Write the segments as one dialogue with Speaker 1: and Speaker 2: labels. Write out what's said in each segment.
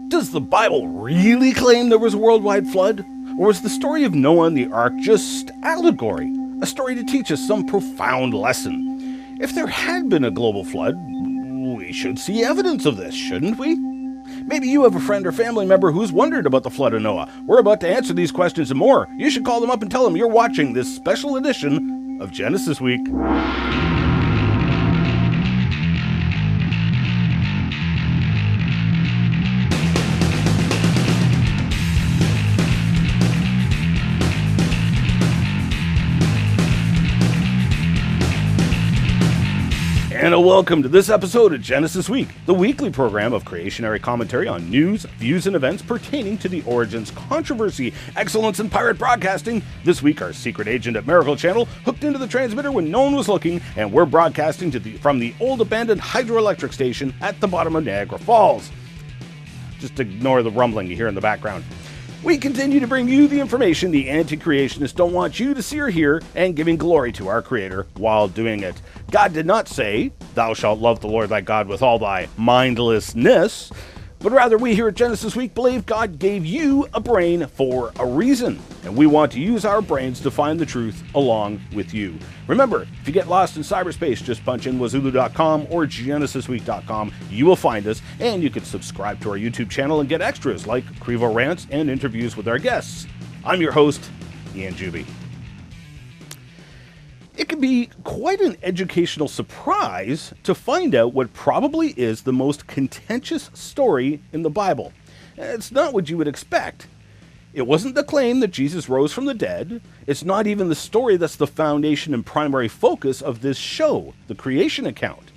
Speaker 1: Does the Bible really claim there was a worldwide flood? Or is the story of Noah and the ark just allegory, a story to teach us some profound lesson? If there had been a global flood, we should see evidence of this, shouldn't we? Maybe you have a friend or family member who's wondered about the flood of Noah. We're about to answer these questions and more. You should call them up and tell them you're watching this special edition of Genesis Week. And welcome to this episode of Genesis Week, the weekly program of creationary commentary on news, views, and events pertaining to the origins, controversy, excellence, and pirate broadcasting. This week, our secret agent at Miracle Channel hooked into the transmitter when no one was looking, and we're broadcasting from the old abandoned hydroelectric station at the bottom of Niagara Falls. Just ignore the rumbling you hear in the background. We continue to bring you the information the anti-creationists don't want you to see or hear, and giving glory to our Creator while doing it. God did not say, "Thou shalt love the Lord thy God with all thy mindlessness," but rather we here at Genesis Week believe God gave you a brain for a reason, and we want to use our brains to find the truth along with you. Remember, if you get lost in cyberspace, just punch in Wazooloo.com or GenesisWeek.com. You will find us, and you can subscribe to our YouTube channel and get extras like Crevo rants and interviews with our guests. I'm your host, Ian Juby. It can be quite an educational surprise to find out what probably is the most contentious story in the Bible. It's not what you would expect. It wasn't the claim that Jesus rose from the dead. It's not even the story that's the foundation and primary focus of this show, the creation account.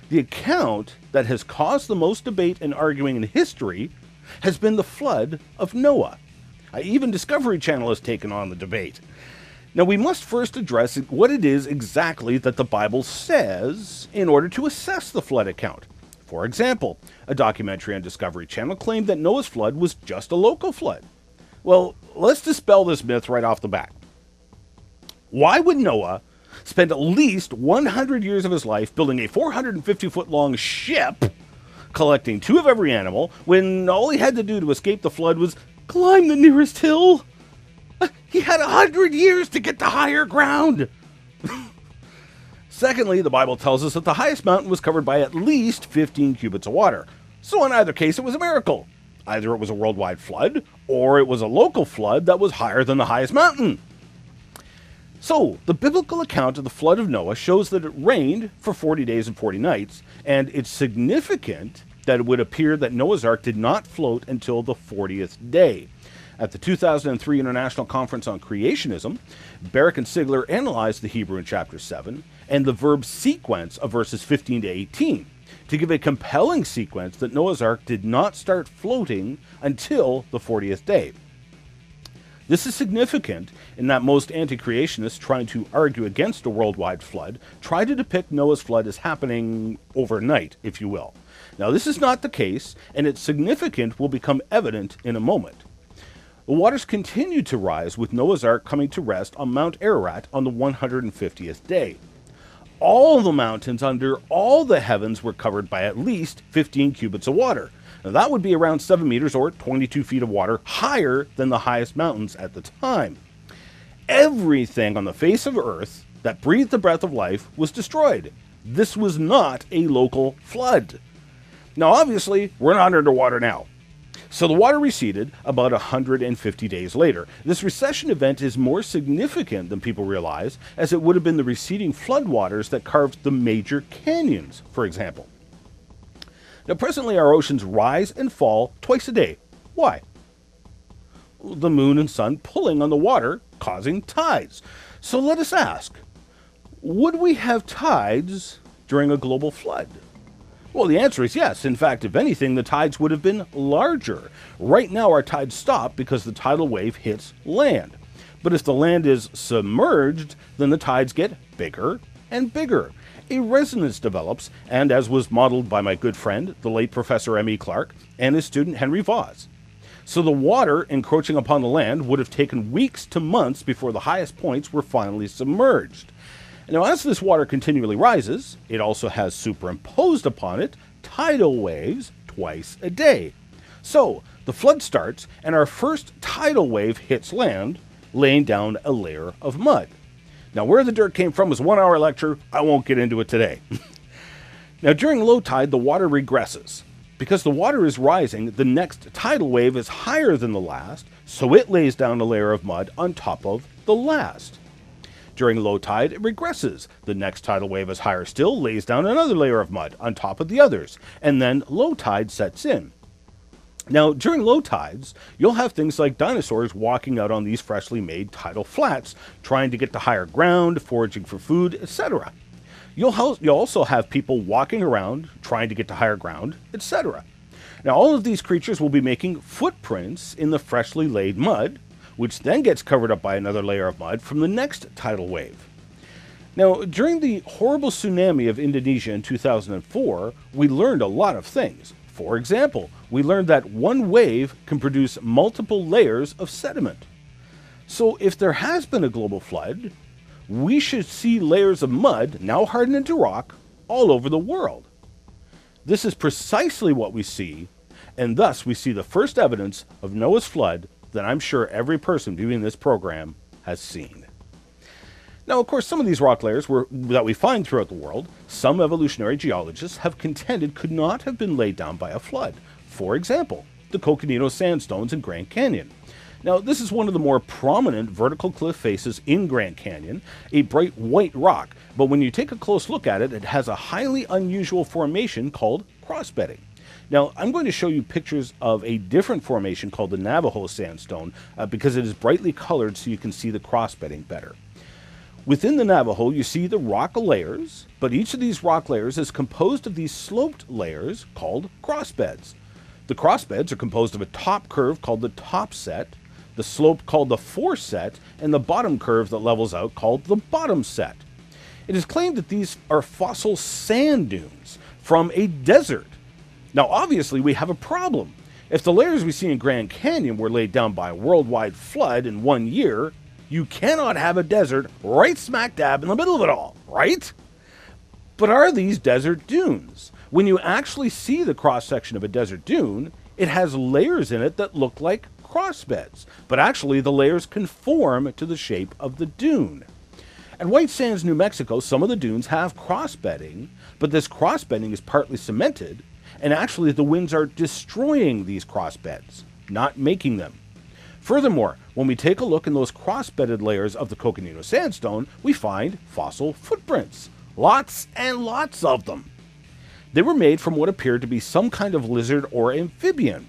Speaker 1: The account that has caused the most debate and arguing in history has been the flood of Noah. Even Discovery Channel has taken on the debate. Now, we must first address what it is exactly that the Bible says in order to assess the flood account. For example, a documentary on Discovery Channel claimed that Noah's flood was just a local flood. Well, let's dispel this myth right off the bat. Why would Noah spend at least 100 years of his life building a 450-foot-long ship, collecting 2 of every animal, when all he had to do to escape the flood was climb the nearest hill? He had 100 years to get to higher ground. Secondly, the Bible tells us that the highest mountain was covered by at least 15 cubits of water. So in either case, it was a miracle. Either it was a worldwide flood, or it was a local flood that was higher than the highest mountain. So, the biblical account of the flood of Noah shows that it rained for 40 days and 40 nights, and it's significant that it would appear that Noah's Ark did not float until the 40th day. At the 2003 International Conference on Creationism, Barrick and Sigler analyzed the Hebrew in chapter 7 and the verb sequence of verses 15 to 18 to give a compelling sequence that Noah's Ark did not start floating until the 40th day. This is significant in that most anti-creationists trying to argue against a worldwide flood try to depict Noah's flood as happening overnight, if you will. Now, this is not the case, and its significance will become evident in a moment. The waters continued to rise, with Noah's Ark coming to rest on Mount Ararat on the 150th day. All the mountains under all the heavens were covered by at least 15 cubits of water. Now, that would be around 7 meters or 22 feet of water higher than the highest mountains at the time. Everything on the face of Earth that breathed the breath of life was destroyed. This was not a local flood. Now, obviously, we're not underwater now. So the water receded about 150 days later. This recession event is more significant than people realize, as it would have been the receding floodwaters that carved the major canyons, for example. Now, presently our oceans rise and fall twice a day. Why? The moon and sun pulling on the water, causing tides. So let us ask, would we have tides during a global flood? Well, the answer is yes. In fact, if anything, the tides would have been larger. Right now, our tides stop because the tidal wave hits land. But if the land is submerged, then the tides get bigger and bigger. A resonance develops, and as was modeled by my good friend, the late Professor M.E. Clark, and his student Henry Voss. So the water encroaching upon the land would have taken weeks to months before the highest points were finally submerged. Now, as this water continually rises, it also has superimposed upon it tidal waves twice a day. So the flood starts, and our first tidal wave hits land, laying down a layer of mud. Now, where the dirt came from was a 1-hour lecture. I won't get into it today. Now, during low tide, the water regresses. Because the water is rising, the next tidal wave is higher than the last, so it lays down a layer of mud on top of the last. During low tide, it regresses. The next tidal wave is higher still, lays down another layer of mud on top of the others, and then low tide sets in. Now, during low tides, you'll have things like dinosaurs walking out on these freshly made tidal flats, trying to get to higher ground, foraging for food, etc. You'll also have people walking around, trying to get to higher ground, etc. Now, all of these creatures will be making footprints in the freshly laid mud, which then gets covered up by another layer of mud from the next tidal wave. Now, during the horrible tsunami of Indonesia in 2004, we learned a lot of things. For example, we learned that one wave can produce multiple layers of sediment. So if there has been a global flood, we should see layers of mud, now hardened into rock, all over the world. This is precisely what we see, and thus we see the first evidence of Noah's flood that I'm sure every person viewing this program has seen. Now, of course, some of these rock layers that we find throughout the world, some evolutionary geologists have contended could not have been laid down by a flood. For example, the Coconino Sandstones in Grand Canyon. Now, this is one of the more prominent vertical cliff faces in Grand Canyon, a bright white rock, but when you take a close look at it, it has a highly unusual formation called crossbedding. Now, I'm going to show you pictures of a different formation called the Navajo Sandstone because it is brightly colored so you can see the crossbedding better. Within the Navajo, you see the rock layers, but each of these rock layers is composed of these sloped layers called crossbeds. The crossbeds are composed of a top curve called the top set, the slope called the foreset, and the bottom curve that levels out called the bottom set. It is claimed that these are fossil sand dunes from a desert. Now, obviously, we have a problem. If the layers we see in Grand Canyon were laid down by a worldwide flood in 1 year, you cannot have a desert right smack dab in the middle of it all, right? But are these desert dunes? When you actually see the cross-section of a desert dune, it has layers in it that look like crossbeds, but actually the layers conform to the shape of the dune. At White Sands, New Mexico, some of the dunes have crossbedding, but this crossbedding is partly cemented, and actually the winds are destroying these crossbeds, not making them. Furthermore, when we take a look in those cross-bedded layers of the Coconino Sandstone, we find fossil footprints. Lots and lots of them. They were made from what appeared to be some kind of lizard or amphibian.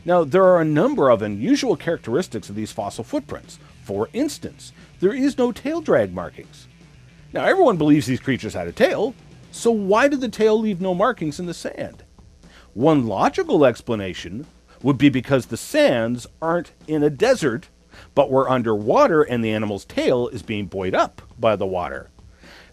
Speaker 1: Now, there are a number of unusual characteristics of these fossil footprints. For instance, there is no tail drag markings. Now, everyone believes these creatures had a tail, so why did the tail leave no markings in the sand? One logical explanation would be because the sands aren't in a desert, but were underwater and the animal's tail is being buoyed up by the water.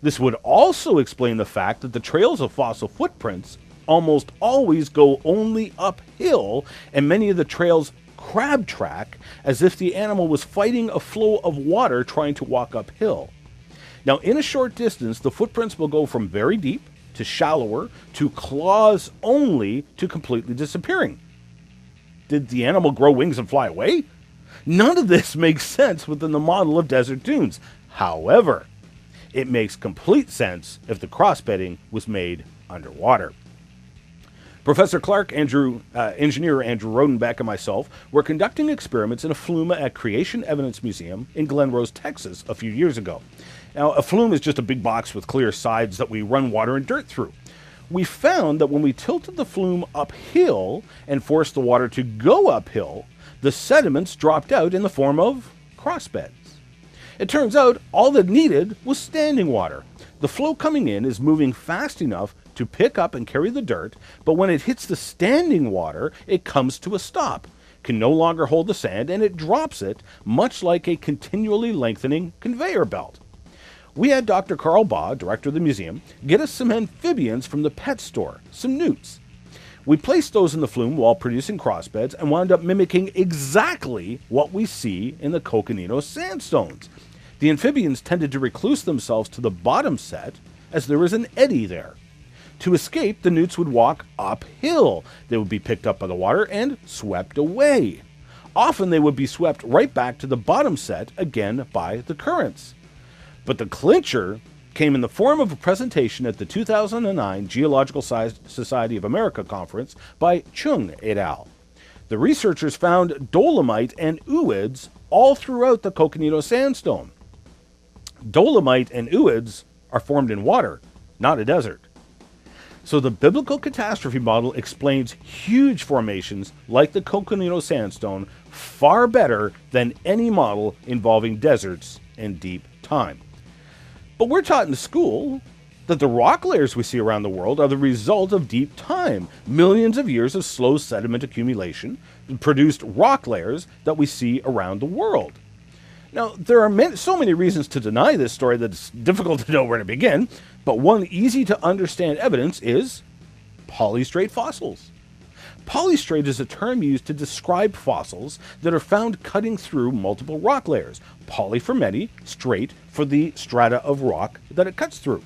Speaker 1: This would also explain the fact that the trails of fossil footprints almost always go only uphill, and many of the trails crab track as if the animal was fighting a flow of water trying to walk uphill. Now, in a short distance, the footprints will go from very deep to shallower to claws only to completely disappearing. Did the animal grow wings and fly away? None of this makes sense within the model of desert dunes. However, it makes complete sense if the crossbedding was made underwater. Professor Clark, engineer Andrew Rodenbeck, and myself were conducting experiments in a flume at Creation Evidence Museum in Glen Rose, Texas, a few years ago. Now, a flume is just a big box with clear sides that we run water and dirt through. We found that when we tilted the flume uphill and forced the water to go uphill, the sediments dropped out in the form of crossbeds. It turns out all that needed was standing water. The flow coming in is moving fast enough to pick up and carry the dirt, but when it hits the standing water, it comes to a stop, can no longer hold the sand, and it drops it, much like a continually lengthening conveyor belt. We had Dr. Carl Baugh, director of the museum, get us some amphibians from the pet store, some newts. We placed those in the flume while producing crossbeds and wound up mimicking exactly what we see in the Coconino Sandstones. The amphibians tended to recluse themselves to the bottom set as there was an eddy there. To escape, the newts would walk uphill. They would be picked up by the water and swept away. Often they would be swept right back to the bottom set again by the currents. But the clincher came in the form of a presentation at the 2009 Geological Society of America conference by Cheung et al. The researchers found dolomite and ooids all throughout the Coconino Sandstone. Dolomite and ooids are formed in water, not a desert. So the biblical catastrophe model explains huge formations like the Coconino Sandstone far better than any model involving deserts and deep time. But we're taught in school that the rock layers we see around the world are the result of deep time, millions of years of slow sediment accumulation produced rock layers that we see around the world. Now, there are so many reasons to deny this story that it's difficult to know where to begin, but one easy-to-understand evidence is polystrate fossils. Polystrate is a term used to describe fossils that are found cutting through multiple rock layers. Poly for many, straight for the strata of rock that it cuts through.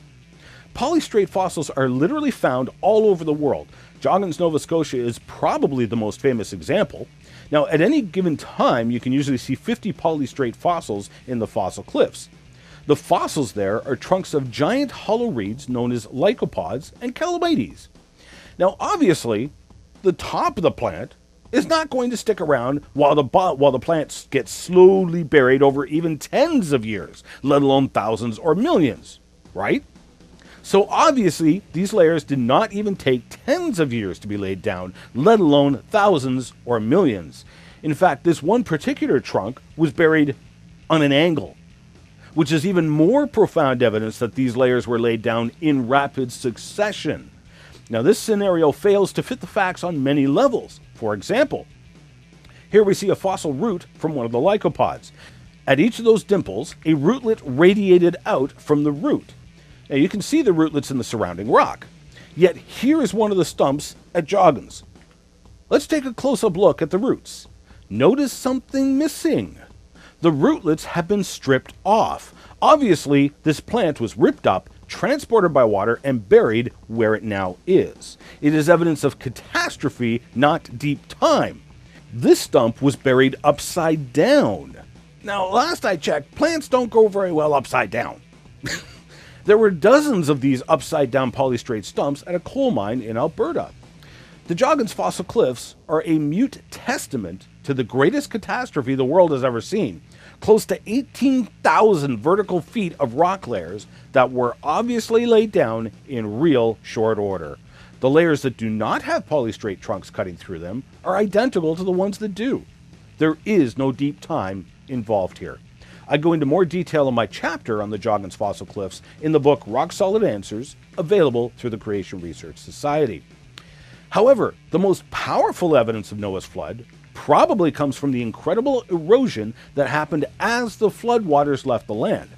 Speaker 1: Polystrate fossils are literally found all over the world. Joggins, Nova Scotia is probably the most famous example. Now, at any given time, you can usually see 50 polystrate fossils in the fossil cliffs. The fossils there are trunks of giant hollow reeds known as lycopods and calamites. Now, obviously, the top of the plant is not going to stick around while the plant gets slowly buried over even tens of years, let alone thousands or millions, right? So obviously, these layers did not even take tens of years to be laid down, let alone thousands or millions. In fact, this one particular trunk was buried on an angle, which is even more profound evidence that these layers were laid down in rapid succession. Now, this scenario fails to fit the facts on many levels. For example, here we see a fossil root from one of the lycopods. At each of those dimples, a rootlet radiated out from the root. Now, you can see the rootlets in the surrounding rock. Yet here is one of the stumps at Joggins. Let's take a close-up look at the roots. Notice something missing. The rootlets have been stripped off. Obviously, this plant was ripped up, transported by water, and buried where it now is. It is evidence of catastrophe, not deep time. This stump was buried upside down. Now, last I checked, plants don't grow very well upside down. There were dozens of these upside-down polystrate stumps at a coal mine in Alberta. The Joggins fossil cliffs are a mute testament to the greatest catastrophe the world has ever seen. Close to 18,000 vertical feet of rock layers that were obviously laid down in real short order. The layers that do not have polystrate trunks cutting through them are identical to the ones that do. There is no deep time involved here. I go into more detail in my chapter on the Joggins fossil cliffs in the book Rock Solid Answers, available through the Creation Research Society. However, the most powerful evidence of Noah's flood probably comes from the incredible erosion that happened as the floodwaters left the land.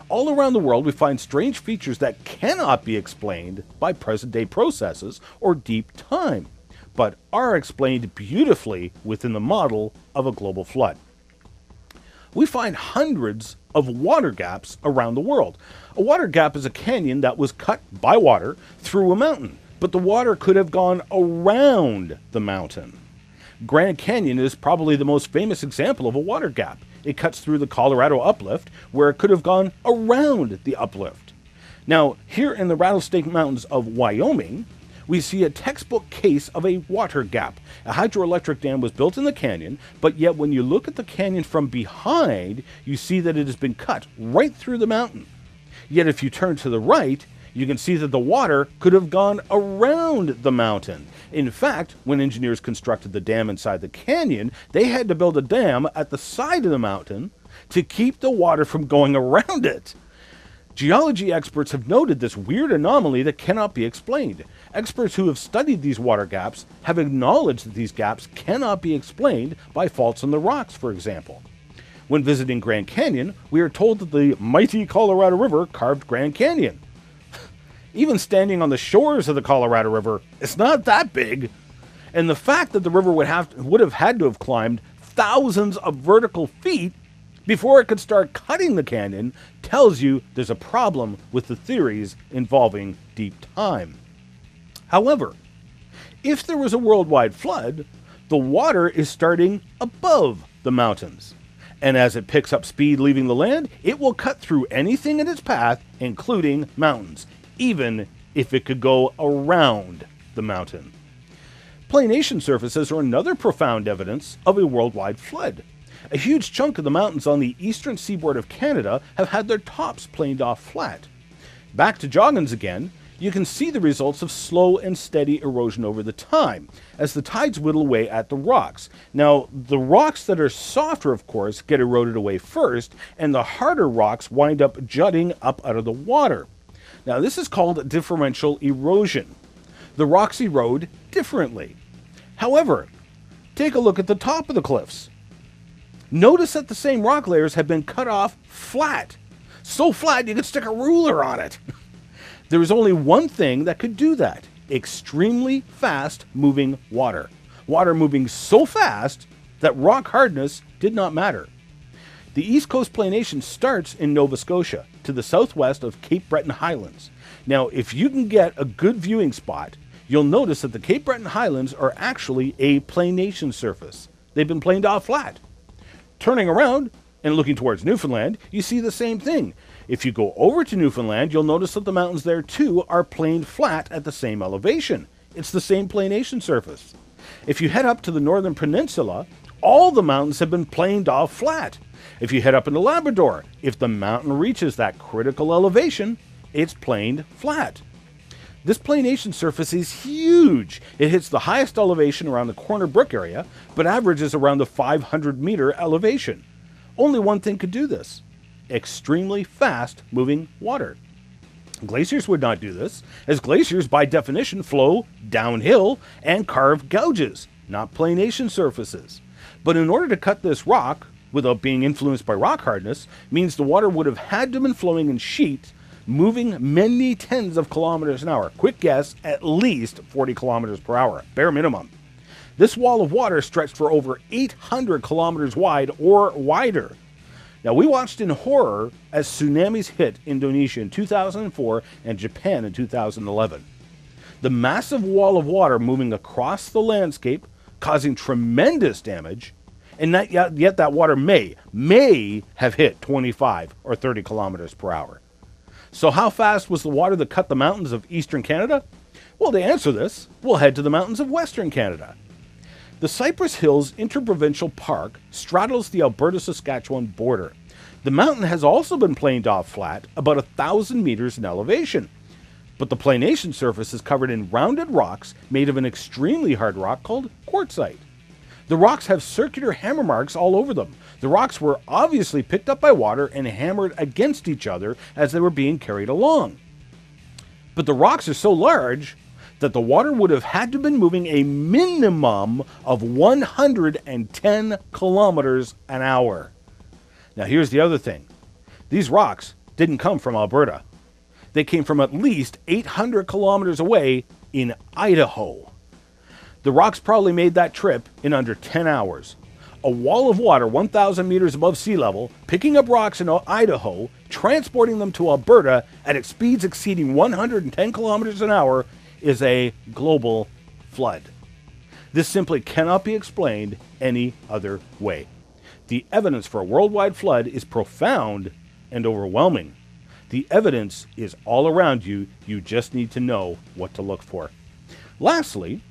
Speaker 1: All around the world, we find strange features that cannot be explained by present-day processes or deep time, but are explained beautifully within the model of a global flood. We find hundreds of water gaps around the world. A water gap is a canyon that was cut by water through a mountain, but the water could have gone around the mountain. Grand Canyon is probably the most famous example of a water gap. It cuts through the Colorado uplift, where it could have gone around the uplift. Now, here in the Rattlesnake Mountains of Wyoming, we see a textbook case of a water gap. A hydroelectric dam was built in the canyon, but yet when you look at the canyon from behind, you see that it has been cut right through the mountain. Yet if you turn to the right, you can see that the water could have gone around the mountain. In fact, when engineers constructed the dam inside the canyon, they had to build a dam at the side of the mountain to keep the water from going around it. Geology experts have noted this weird anomaly that cannot be explained. Experts who have studied these water gaps have acknowledged that these gaps cannot be explained by faults in the rocks, for example. When visiting Grand Canyon, we are told that the mighty Colorado River carved Grand Canyon. Even standing on the shores of the Colorado River, it's not that big. And the fact that the river would have had to have climbed thousands of vertical feet before it could start cutting the canyon tells you there's a problem with the theories involving deep time. However, if there was a worldwide flood, the water is starting above the mountains. And as it picks up speed leaving the land, it will cut through anything in its path, including mountains, even if it could go around the mountain. Planation surfaces are another profound evidence of a worldwide flood. A huge chunk of the mountains on the eastern seaboard of Canada have had their tops planed off flat. Back to Joggins again, you can see the results of slow and steady erosion over the time, as the tides whittle away at the rocks. Now, the rocks that are softer, of course, get eroded away first, and the harder rocks wind up jutting up out of the water. Now, this is called differential erosion. The rocks erode differently. However, take a look at the top of the cliffs. Notice that the same rock layers have been cut off flat. So flat you could stick a ruler on it. There is only one thing that could do that: extremely fast moving water. Water moving so fast that rock hardness did not matter. The East Coast Planation starts in Nova Scotia to the southwest of Cape Breton Highlands. Now, if you can get a good viewing spot, you'll notice that the Cape Breton Highlands are actually a planation surface. They've been planed off flat. Turning around and looking towards Newfoundland, you see the same thing. If you go over to Newfoundland, you'll notice that the mountains there too are planed flat at the same elevation. It's the same planation surface. If you head up to the northern peninsula, all the mountains have been planed off flat. If you head up into Labrador, if the mountain reaches that critical elevation, it's planed flat. This planation surface is huge. It hits the highest elevation around the Corner Brook area, but averages around the 500-meter elevation. Only one thing could do this: extremely fast moving water. Glaciers would not do this, as glaciers by definition flow downhill and carve gouges, not planation surfaces. But in order to cut this rock without being influenced by rock hardness means the water would have had to have been flowing in sheets, moving many tens of kilometers an hour. Quick guess, at least 40 kilometers per hour, bare minimum. This wall of water stretched for over 800 kilometers wide or wider. Now, we watched in horror as tsunamis hit Indonesia in 2004 and Japan in 2011. The massive wall of water moving across the landscape, causing tremendous damage, and yet that water may have hit 25 or 30 kilometers per hour. So how fast was the water that cut the mountains of eastern Canada? Well, to answer this, we'll head to the mountains of western Canada. The Cypress Hills Interprovincial Park straddles the Alberta-Saskatchewan border. The mountain has also been planed off flat, about 1,000 meters in elevation. But the planation surface is covered in rounded rocks made of an extremely hard rock called quartzite. The rocks have circular hammer marks all over them. The rocks were obviously picked up by water and hammered against each other as they were being carried along. But the rocks are so large that the water would have had to have been moving a minimum of 110 kilometers an hour. Now here's the other thing. These rocks didn't come from Alberta. They came from at least 800 kilometers away in Idaho. The rocks probably made that trip in under 10 hours. A wall of water 1,000 meters above sea level, picking up rocks in Idaho, transporting them to Alberta at speeds exceeding 110 kilometers an hour is a global flood. This simply cannot be explained any other way. The evidence for a worldwide flood is profound and overwhelming. The evidence is all around you. You just need to know what to look for. Lastly,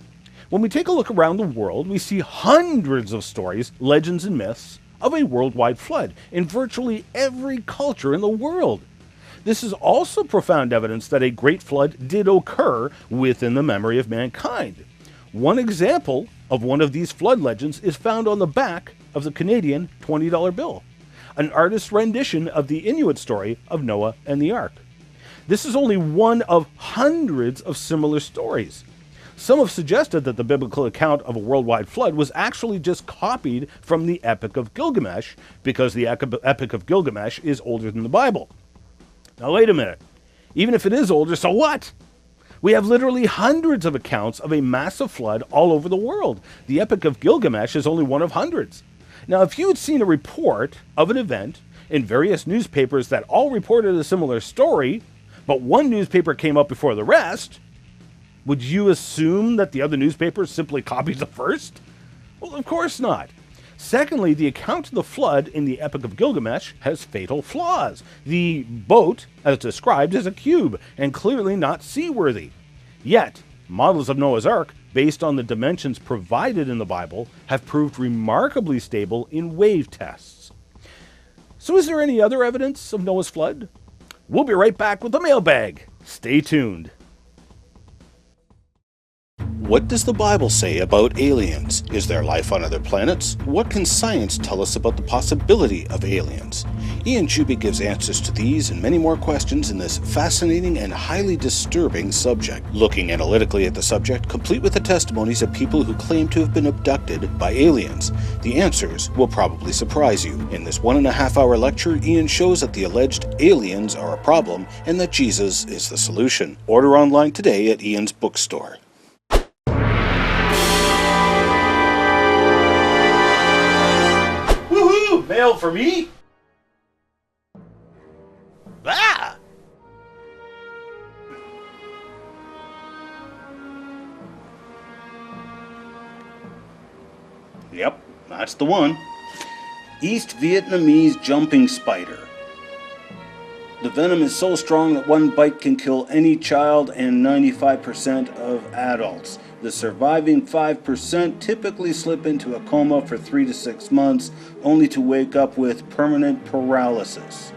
Speaker 1: when we take a look around the world, we see hundreds of stories, legends, and myths of a worldwide flood in virtually every culture in the world. This is also profound evidence that a great flood did occur within the memory of mankind. One example of one of these flood legends is found on the back of the Canadian $20 bill, an artist's rendition of the Inuit story of Noah and the Ark. This is only one of hundreds of similar stories. Some have suggested that the biblical account of a worldwide flood was actually just copied from the Epic of Gilgamesh, because the Epic of Gilgamesh is older than the Bible. Now wait a minute. Even if it is older, so what? We have literally hundreds of accounts of a massive flood all over the world. The Epic of Gilgamesh is only one of hundreds. Now, if you had seen a report of an event in various newspapers that all reported a similar story, but one newspaper came up before the rest, would you assume that the other newspapers simply copied the first? Well, of course not. Secondly, the account of the flood in the Epic of Gilgamesh has fatal flaws. The boat, as described, is a cube and clearly not seaworthy. Yet, models of Noah's Ark, based on the dimensions provided in the Bible, have proved remarkably stable in wave tests. So is there any other evidence of Noah's flood? We'll be right back with the mailbag. Stay tuned.
Speaker 2: What does the Bible say about aliens? Is there life on other planets? What can science tell us about the possibility of aliens? Ian Juby gives answers to these and many more questions in this fascinating and highly disturbing subject. Looking analytically at the subject, complete with the testimonies of people who claim to have been abducted by aliens. The answers will probably surprise you. In this 1.5-hour lecture, Ian shows that the alleged aliens are a problem and that Jesus is the solution. Order online today at Ian's bookstore.
Speaker 1: Mail for me? Ah!
Speaker 2: Yep, that's the one. East Vietnamese jumping spider. The venom is so strong that one bite can kill any child and 95% of adults. The surviving 5% typically slip into a coma for 3 to 6 months, only to wake up with permanent paralysis.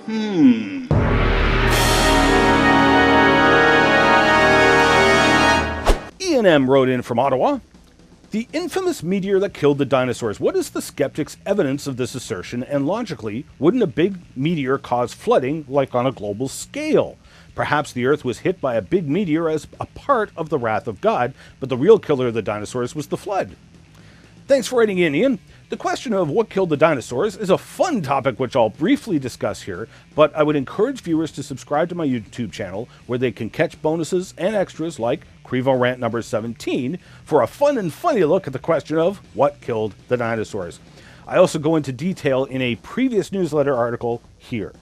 Speaker 2: Ian
Speaker 1: M. wrote in from Ottawa. The infamous meteor that killed the dinosaurs. What is the skeptics' evidence of this assertion? And logically, wouldn't a big meteor cause flooding like on a global scale? Perhaps the Earth was hit by a big meteor as a part of the wrath of God, but the real killer of the dinosaurs was the flood. Thanks for writing in, Ian. The question of what killed the dinosaurs is a fun topic which I'll briefly discuss here, but I would encourage viewers to subscribe to my YouTube channel where they can catch bonuses and extras like Crevo Rant number 17 for a fun and funny look at the question of what killed the dinosaurs. I also go into detail in a previous newsletter article here.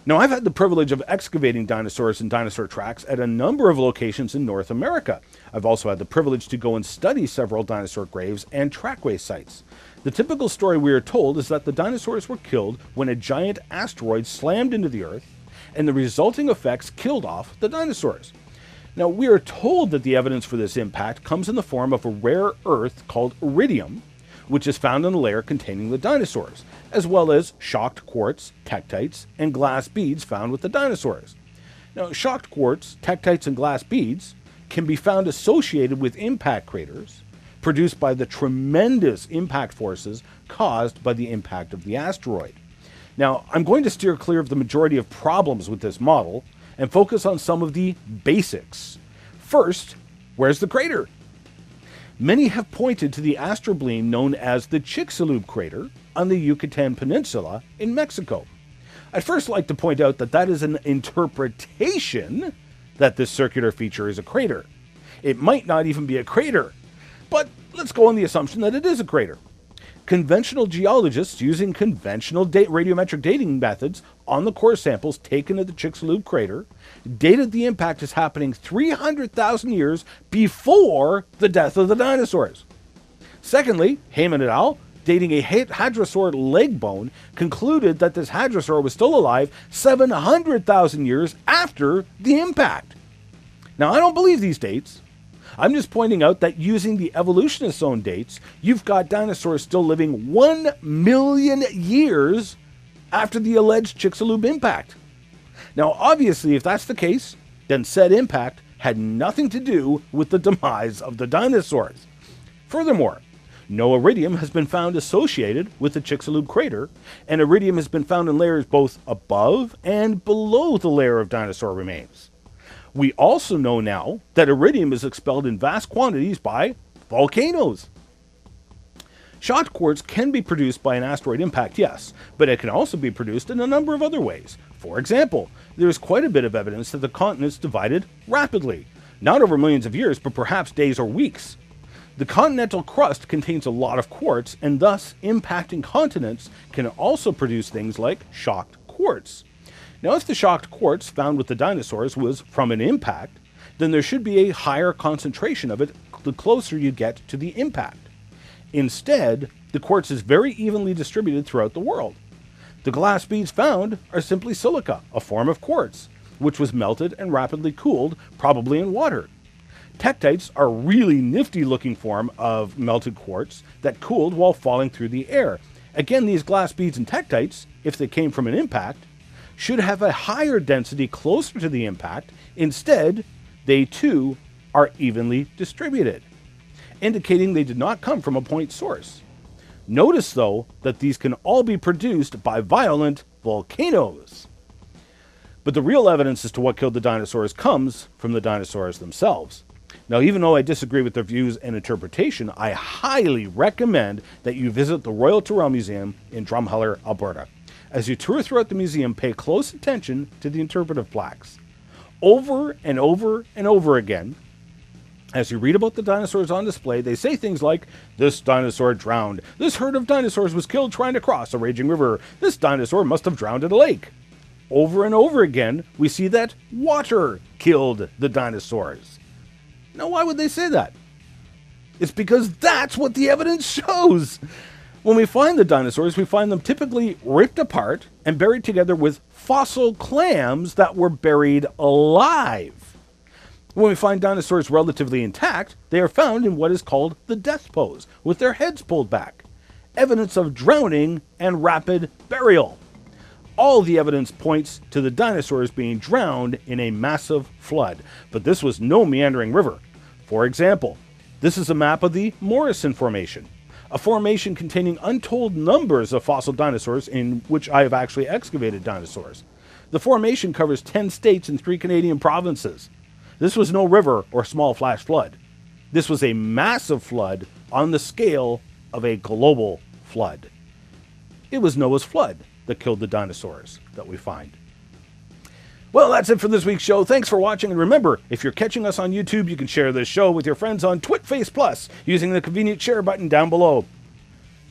Speaker 1: Now, I've had the privilege of excavating dinosaurs and dinosaur tracks at a number of locations in North America. I've also had the privilege to go and study several dinosaur graves and trackway sites. The typical story we are told is that the dinosaurs were killed when a giant asteroid slammed into the Earth, and the resulting effects killed off the dinosaurs. Now, we are told that the evidence for this impact comes in the form of a rare earth called iridium, which is found in the layer containing the dinosaurs, as well as shocked quartz, tektites, and glass beads found with the dinosaurs. Now, shocked quartz, tektites, and glass beads can be found associated with impact craters produced by the tremendous impact forces caused by the impact of the asteroid. Now, I'm going to steer clear of the majority of problems with this model and focus on some of the basics. First, where's the crater? Many have pointed to the astrobleem known as the Chicxulub crater on the Yucatan Peninsula in Mexico. I'd first like to point out that that is an interpretation that this circular feature is a crater. It might not even be a crater, but let's go on the assumption that it is a crater. Conventional geologists using conventional radiometric dating methods on the core samples taken at the Chicxulub crater dated the impact as happening 300,000 years before the death of the dinosaurs. Secondly, Heyman et al., dating a hadrosaur leg bone, concluded that this hadrosaur was still alive 700,000 years after the impact. Now, I don't believe these dates. I'm just pointing out that using the evolutionists' own dates, you've got dinosaurs still living 1 million years after the alleged Chicxulub impact. Now, obviously, if that's the case, then said impact had nothing to do with the demise of the dinosaurs. Furthermore, no iridium has been found associated with the Chicxulub crater, and iridium has been found in layers both above and below the layer of dinosaur remains. We also know now that iridium is expelled in vast quantities by volcanoes. Shocked quartz can be produced by an asteroid impact, yes, but it can also be produced in a number of other ways. For example, there is quite a bit of evidence that the continents divided rapidly, not over millions of years, but perhaps days or weeks. The continental crust contains a lot of quartz, and thus impacting continents can also produce things like shocked quartz. Now, if the shocked quartz found with the dinosaurs was from an impact, then there should be a higher concentration of it the closer you get to the impact. Instead, the quartz is very evenly distributed throughout the world. The glass beads found are simply silica, a form of quartz, which was melted and rapidly cooled, probably in water. Tektites are a really nifty looking form of melted quartz that cooled while falling through the air. Again, these glass beads and tektites, if they came from an impact, should have a higher density closer to the impact. Instead, they too are evenly distributed, indicating they did not come from a point source. Notice, though, that these can all be produced by violent volcanoes. But the real evidence as to what killed the dinosaurs comes from the dinosaurs themselves. Now, even though I disagree with their views and interpretation, I highly recommend that you visit the Royal Tyrrell Museum in Drumheller, Alberta. As you tour throughout the museum, pay close attention to the interpretive plaques. Over and over and over again, as you read about the dinosaurs on display, they say things like, "This dinosaur drowned. This herd of dinosaurs was killed trying to cross a raging river. This dinosaur must have drowned in a lake." Over and over again, we see that water killed the dinosaurs. Now, why would they say that? It's because that's what the evidence shows. When we find the dinosaurs, we find them typically ripped apart and buried together with fossil clams that were buried alive. When we find dinosaurs relatively intact, they are found in what is called the death pose, with their heads pulled back. Evidence of drowning and rapid burial. All the evidence points to the dinosaurs being drowned in a massive flood, but this was no meandering river. For example, this is a map of the Morrison Formation, a formation containing untold numbers of fossil dinosaurs in which I have actually excavated dinosaurs. The formation covers 10 states and 3 Canadian provinces. This was no river or small flash flood. This was a massive flood on the scale of a global flood. It was Noah's flood that killed the dinosaurs that we find. Well, that's it for this week's show. Thanks for watching, and remember, if you're catching us on YouTube, you can share this show with your friends on TwitFace Plus using the convenient share button down below.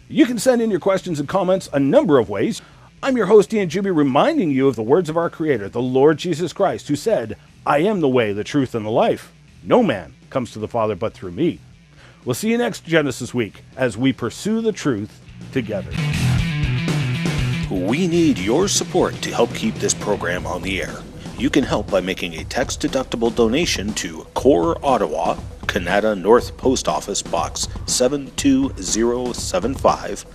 Speaker 1: You can send in your questions and comments a number of ways. I'm your host, Ian Juby, reminding you of the words of our Creator, the Lord Jesus Christ, who said, "I am the way, the truth, and the life. No man comes to the Father but through me." We'll see you next Genesis week as we pursue the truth together.
Speaker 2: We need your support to help keep this program on the air. You can help by making a tax-deductible donation to Core Ottawa, Canada North Post Office Box 72075,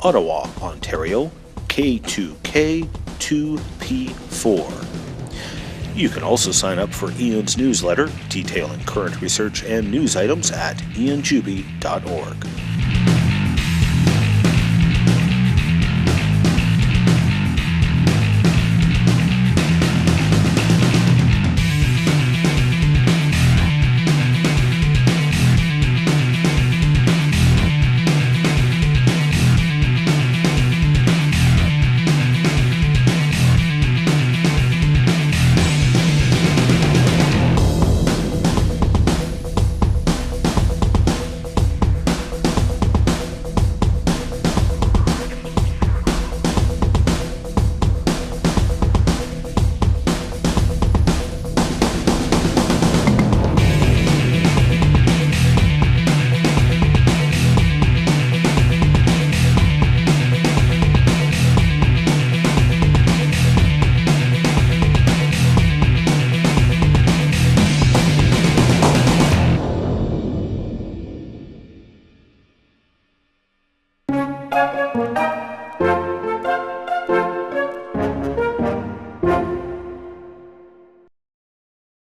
Speaker 2: Ottawa, Ontario, K2K2P4. You can also sign up for Ian's newsletter detailing current research and news items at ianjuby.org.